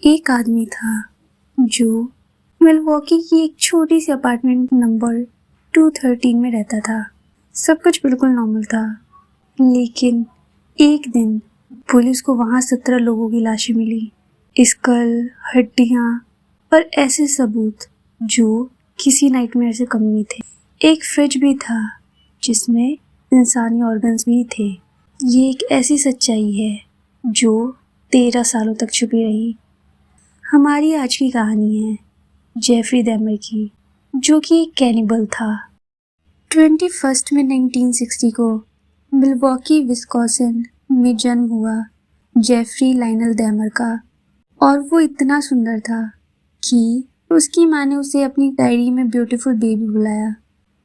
एक आदमी था जो मिलवॉकी की एक छोटी सी अपार्टमेंट नंबर 213 में रहता था। सब कुछ बिल्कुल नॉर्मल था, लेकिन एक दिन पुलिस को वहाँ 17 लोगों की लाशें मिली। स्कल, हड्डियाँ और ऐसे सबूत जो किसी नाइटमेयर से कम नहीं थे। एक फ्रिज भी था जिसमें इंसानी ऑर्गन्स भी थे। ये एक ऐसी सच्चाई है जो 13 सालों तक छुपी रही। हमारी आज की कहानी है जेफरी डैमर की, जो कि एक कैनिबल था। 21 में 1960 को मिलवॉकी, विस्कॉन्सिन में जन्म हुआ जेफरी लाइनल डैमर का, और वो इतना सुंदर था कि उसकी माँ ने उसे अपनी डायरी में ब्यूटीफुल बेबी बुलाया।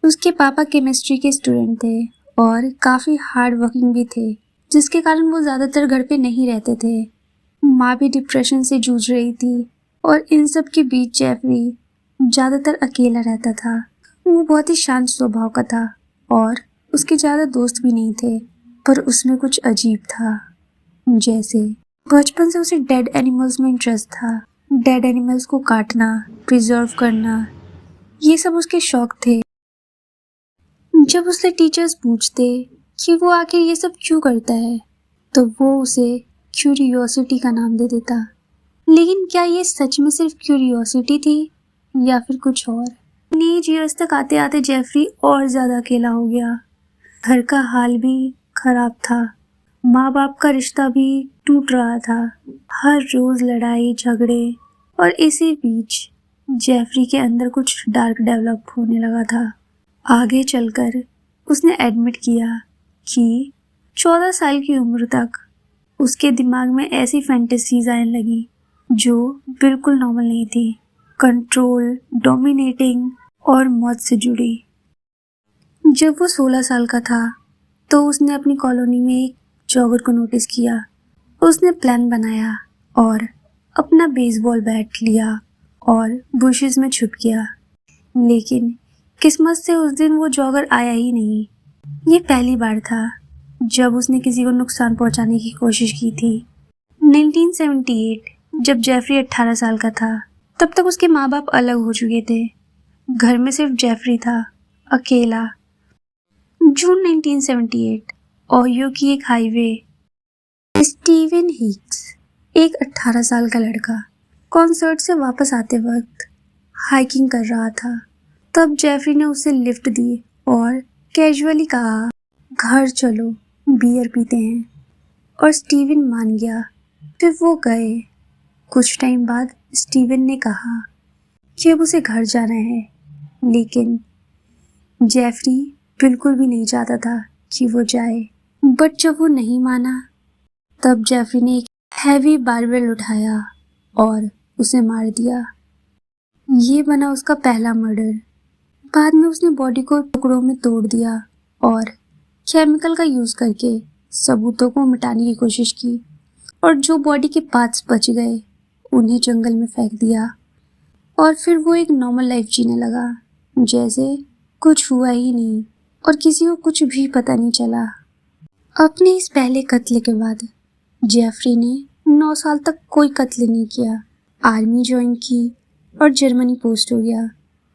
उसके पापा केमिस्ट्री के स्टूडेंट थे और काफ़ी हार्ड वर्किंग भी थे, जिसके कारण वो ज़्यादातर घर पे नहीं रहते थे। माँ भी डिप्रेशन से जूझ रही थी और इन सब के बीच जेफरी ज़्यादातर अकेला रहता था। वो बहुत ही शांत स्वभाव का था और उसके ज़्यादा दोस्त भी नहीं थे, पर उसमें कुछ अजीब था। जैसे बचपन से उसे डेड एनिमल्स में इंटरेस्ट था। डेड एनिमल्स को काटना, प्रिजर्व करना, ये सब उसके शौक थे। जब उससे टीचर्स पूछते कि वो आखिर ये सब क्यों करता है, तो वो उसे क्यूरियोसिटी का नाम दे देता। लेकिन क्या ये सच में सिर्फ क्यूरियोसिटी थी या फिर कुछ और? टीनेज ईयर्स तक आते आते जेफरी और ज़्यादा अकेला हो गया। घर का हाल भी खराब था, माँ बाप का रिश्ता भी टूट रहा था। हर रोज़ लड़ाई झगड़े, और इसी बीच जेफरी के अंदर कुछ डार्क डेवलप होने लगा था। आगे चलकर उसने एडमिट किया कि 14 साल की उम्र तक उसके दिमाग में ऐसी फैंटेसीज आने लगी जो बिल्कुल नॉर्मल नहीं थी। कंट्रोल, डोमिनेटिंग और मौत से जुड़ी। जब वो 16 साल का था तो उसने अपनी कॉलोनी में एक जॉगर को नोटिस किया। उसने प्लान बनाया और अपना बेसबॉल बैट लिया और बुशेस में छुप गया। लेकिन किस्मत से उस दिन वो जॉगर आया ही नहीं। ये पहली बार था जब उसने किसी को नुकसान पहुंचाने की कोशिश की थी। 1978 जब जेफरी 18 साल का था, तब तक उसके माँ बाप अलग हो चुके थे। घर में सिर्फ जेफरी था, अकेला। जून 1978 ओहियो की एक हाईवे। स्टीवन हिक्स, एक 18 साल का लड़का, कॉन्सर्ट से वापस आते वक्त हाइकिंग कर रहा था। तब जेफरी ने उसे लिफ्ट दी और कैजुअली कहा, घर चलो, बियर पीते हैं। और स्टीवन मान गया। फिर वो गए। कुछ टाइम बाद स्टीवन ने कहा कि अब उसे घर जाना है, लेकिन जेफरी बिल्कुल भी नहीं चाहता था कि वो जाए। बट जब वो नहीं माना, तब जेफरी ने एक हैवी बारबेल उठाया और उसे मार दिया। ये बना उसका पहला मर्डर। बाद में उसने बॉडी को टुकड़ों में तोड़ दिया और केमिकल का यूज़ करके सबूतों को मिटाने की कोशिश की, और जो बॉडी के पार्ट्स बच गए उन्हें जंगल में फेंक दिया। और फिर वो एक नॉर्मल लाइफ जीने लगा, जैसे कुछ हुआ ही नहीं और किसी को कुछ भी पता नहीं चला। अपने इस पहले कत्ल के बाद जेफरी ने 9 साल तक कोई कत्ल नहीं किया। आर्मी ज्वाइन की और जर्मनी पोस्ट हो गया।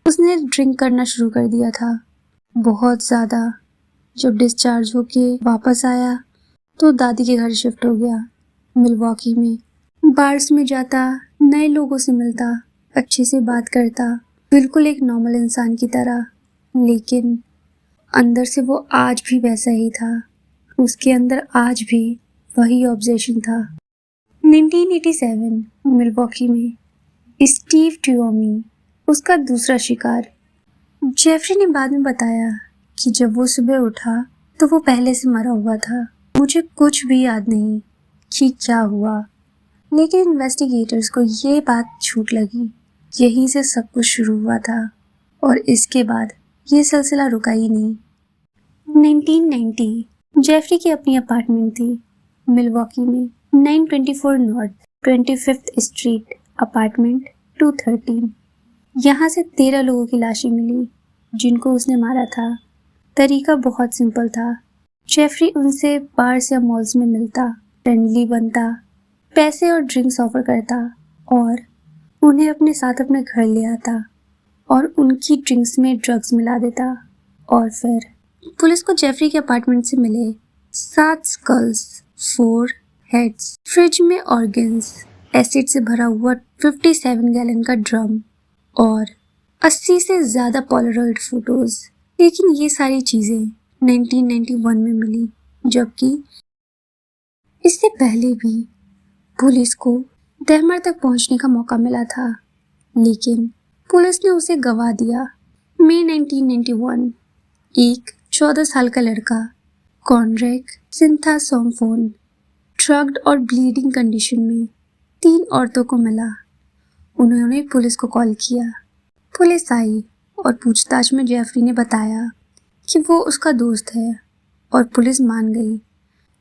उसने ड्रिंक करना शुरू कर दिया था, बहुत ज़्यादा। जब डिस्चार्ज होके वापस आया तो दादी के घर शिफ्ट हो गया, मिलवॉकी में। बार्स में जाता, नए लोगों से मिलता, अच्छे से बात करता, बिल्कुल एक नॉर्मल इंसान की तरह। लेकिन अंदर से वो आज भी वैसा ही था। उसके अंदर आज भी वही ऑब्सेशन था। 1987 मिलवॉकी में स्टीव ट्यूओमी, उसका दूसरा शिकार। जेफरी ने बाद में बताया कि जब वो सुबह उठा तो वो पहले से मरा हुआ था। मुझे कुछ भी याद नहीं कि क्या हुआ, लेकिन इन्वेस्टिगेटर्स को ये बात छूट लगी। यहीं से सब कुछ शुरू हुआ था और इसके बाद ये सिलसिला रुका ही नहीं। 1990 जेफरी की अपनी अपार्टमेंट थी मिलवॉकी में, 924 नॉर्थ 25th स्ट्रीट, अपार्टमेंट 213। यहाँ से 13 लोगों की लाशें मिली जिनको उसने मारा था। तरीका बहुत सिंपल था। जेफरी उनसे बार्स या मॉल्स में मिलता, फ्रेंडली बनता, पैसे और ड्रिंक्स ऑफर करता और उन्हें अपने साथ अपने घर ले आता और उनकी ड्रिंक्स में ड्रग्स मिला देता। और फिर पुलिस को जेफरी के अपार्टमेंट से मिले 7 स्कल्स, 4 हेड्स, फ्रिज में ऑर्गन्स, एसिड से भरा हुआ 57 गैलन का ड्रम और 80 से ज़्यादा पोलरॉइड फोटोज। लेकिन ये सारी चीज़ें 1991 में मिली, जबकि इससे पहले भी पुलिस को डैहमर तक पहुंचने का मौका मिला था, लेकिन पुलिस ने उसे गवा दिया। मई 1991 एक 14 साल का लड़का कॉनरेक सिंथासोमफोन ड्रग्ड और ब्लीडिंग कंडीशन में 3 औरतों को मिला। उन्होंने पुलिस को कॉल किया। पुलिस आई और पूछताछ में जेफरी ने बताया कि वो उसका दोस्त है और पुलिस मान गई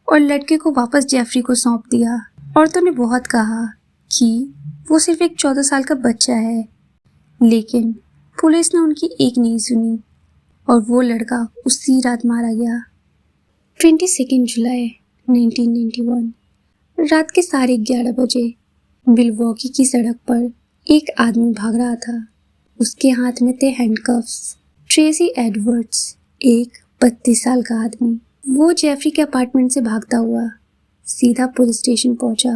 और लड़के को वापस जेफरी को सौंप दिया। औरतों ने बहुत कहा कि वो सिर्फ एक 14 साल का बच्चा है, लेकिन पुलिस ने उनकी एक नहीं सुनी और वो लड़का उसी रात मारा गया। 22 जुलाई 1991 रात के 11:30 बजे मिलवॉकी की सड़क पर एक आदमी भाग रहा था। उसके हाथ में थे हैंडकफ्स। ट्रेसी एडवर्ड्स, एक 32 साल का आदमी। वो जेफरी के अपार्टमेंट से भागता हुआ सीधा पुलिस स्टेशन पहुंचा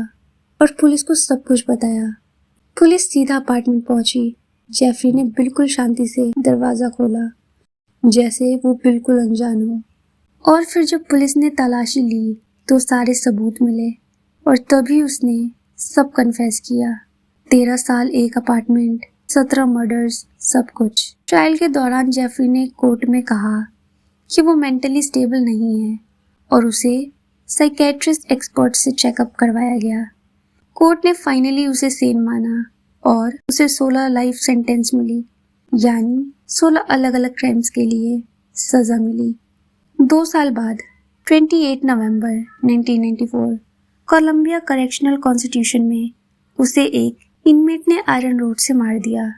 और पुलिस को सब कुछ बताया। पुलिस सीधा अपार्टमेंट पहुंची। जेफरी ने बिल्कुल शांति से दरवाज़ा खोला, जैसे वो बिल्कुल अनजान हो। और फिर जब पुलिस ने तलाशी ली तो सारे सबूत मिले और तभी उसने सब कन्फेस किया। 13 साल एक अपार्टमेंट, 17 मर्डर्स, सब कुछ। ट्रायल के दौरान जेफरी ने कोर्ट में कहा कि वो मेंटली स्टेबल नहीं है और उसे साइकेट्रिस्ट एक्सपर्ट से चेकअप करवाया गया। कोर्ट ने फाइनली उसे सेन माना और उसे 16 लाइफ सेंटेंस मिली, यानी 16 अलग अलग क्राइम्स के लिए सज़ा मिली। 2 साल बाद 28 नवंबर 1994 कोलंबिया करेक्शनल कॉन्स्टिट्यूशन में उसे एक इनमेट ने आयरन रोड से मार दिया।